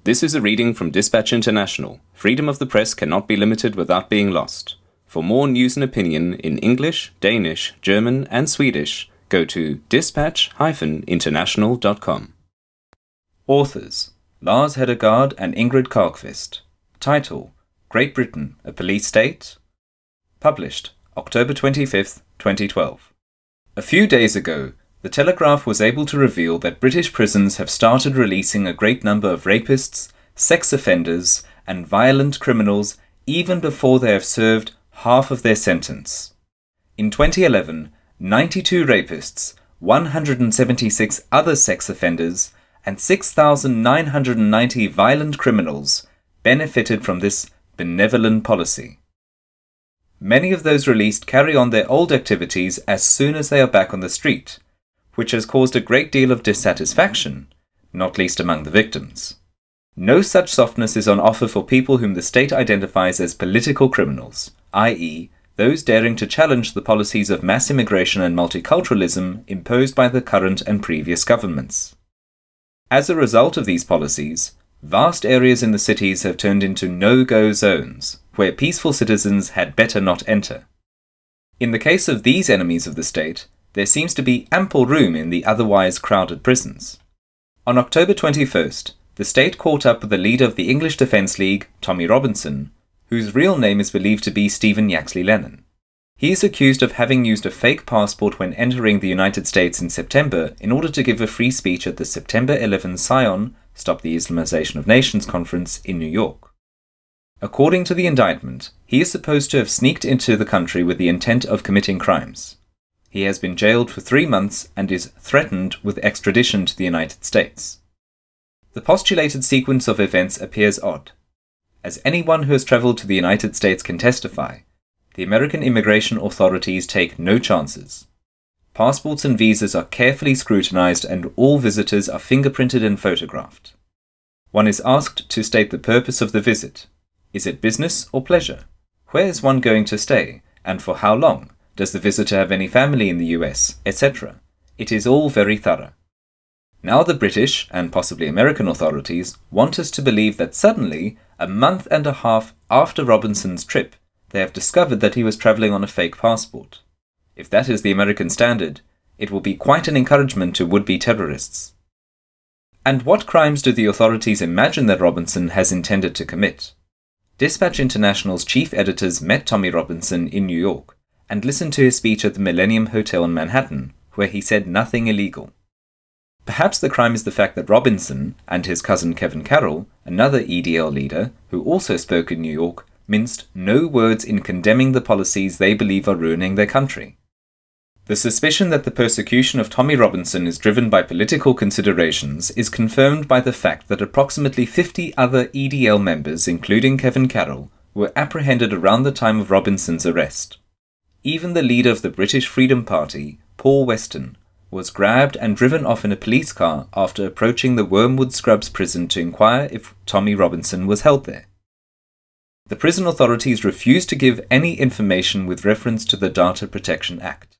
This is a reading from Dispatch International. Freedom of the press cannot be limited without being lost. For more news and opinion in English, Danish, German, and Swedish, go to dispatch-international.com. Authors: Lars, Hedegaard, and Ingrid Carlqvist. Title: Great Britain, a Police State. Published October 25, 2012. A few days ago, the Telegraph was able to reveal that British prisons have started releasing a great number of rapists, sex offenders, and violent criminals even before they have served half of their sentence. In 2011, 92 rapists, 176 other sex offenders, and 6,990 violent criminals benefited from this benevolent policy. Many of those released carry on their old activities as soon as they are back on the street, which has caused a great deal of dissatisfaction, not least among the victims. No such softness is on offer for people whom the state identifies as political criminals, i.e., those daring to challenge the policies of mass immigration and multiculturalism imposed by the current and previous governments. As a result of these policies, vast areas in the cities have turned into no-go zones, where peaceful citizens had better not enter. In the case of these enemies of the state, there seems to be ample room in the otherwise crowded prisons. On October 21st, the state caught up with the leader of the English Defence League, Tommy Robinson, whose real name is believed to be Stephen Yaxley Lennon. He is accused of having used a fake passport when entering the United States in September in order to give a free speech at the September 11 Sion, Stop the Islamization of Nations conference in New York. According to the indictment, he is supposed to have sneaked into the country with the intent of committing crimes. He has been jailed for 3 months and is threatened with extradition to the United States. The postulated sequence of events appears odd. As anyone who has travelled to the United States can testify, the American immigration authorities take no chances. Passports and visas are carefully scrutinized and all visitors are fingerprinted and photographed. One is asked to state the purpose of the visit. Is it business or pleasure? Where is one going to stay, and for how long? Does the visitor have any family in the US, etc.? It is all very thorough. Now the British, and possibly American authorities, want us to believe that suddenly, a month and a half after Robinson's trip, they have discovered that he was travelling on a fake passport. If that is the American standard, it will be quite an encouragement to would-be terrorists. And what crimes do the authorities imagine that Robinson has intended to commit? Dispatch International's chief editors met Tommy Robinson in New York and listened to his speech at the Millennium Hotel in Manhattan, where he said nothing illegal. Perhaps the crime is the fact that Robinson and his cousin Kevin Carroll, another EDL leader who also spoke in New York, minced no words in condemning the policies they believe are ruining their country. The suspicion that the persecution of Tommy Robinson is driven by political considerations is confirmed by the fact that approximately 50 other EDL members, including Kevin Carroll, were apprehended around the time of Robinson's arrest. Even the leader of the British Freedom Party, Paul Weston, was grabbed and driven off in a police car after approaching the Wormwood Scrubs prison to inquire if Tommy Robinson was held there. The prison authorities refused to give any information with reference to the Data Protection Act.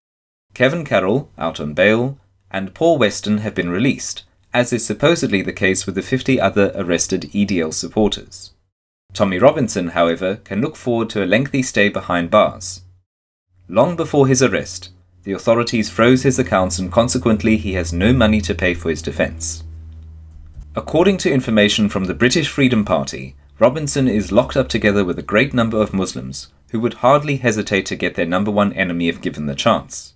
Kevin Carroll, out on bail, and Paul Weston have been released, as is supposedly the case with the 50 other arrested EDL supporters. Tommy Robinson, however, can look forward to a lengthy stay behind bars. Long before his arrest, the authorities froze his accounts and consequently he has no money to pay for his defence. According to information from the British Freedom Party, Robinson is locked up together with a great number of Muslims who would hardly hesitate to get their number one enemy if given the chance.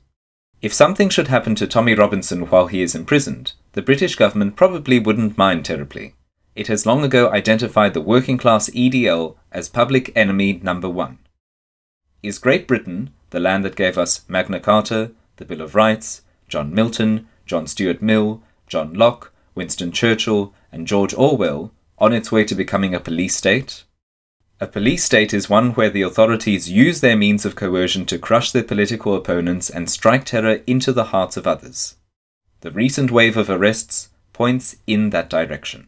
If something should happen to Tommy Robinson while he is imprisoned, the British government probably wouldn't mind terribly. It has long ago identified the working class EDL as public enemy number one. Is Great Britain, the land that gave us Magna Carta, the Bill of Rights, John Milton, John Stuart Mill, John Locke, Winston Churchill, and George Orwell, on its way to becoming a police state? A police state is one where the authorities use their means of coercion to crush their political opponents and strike terror into the hearts of others. The recent wave of arrests points in that direction.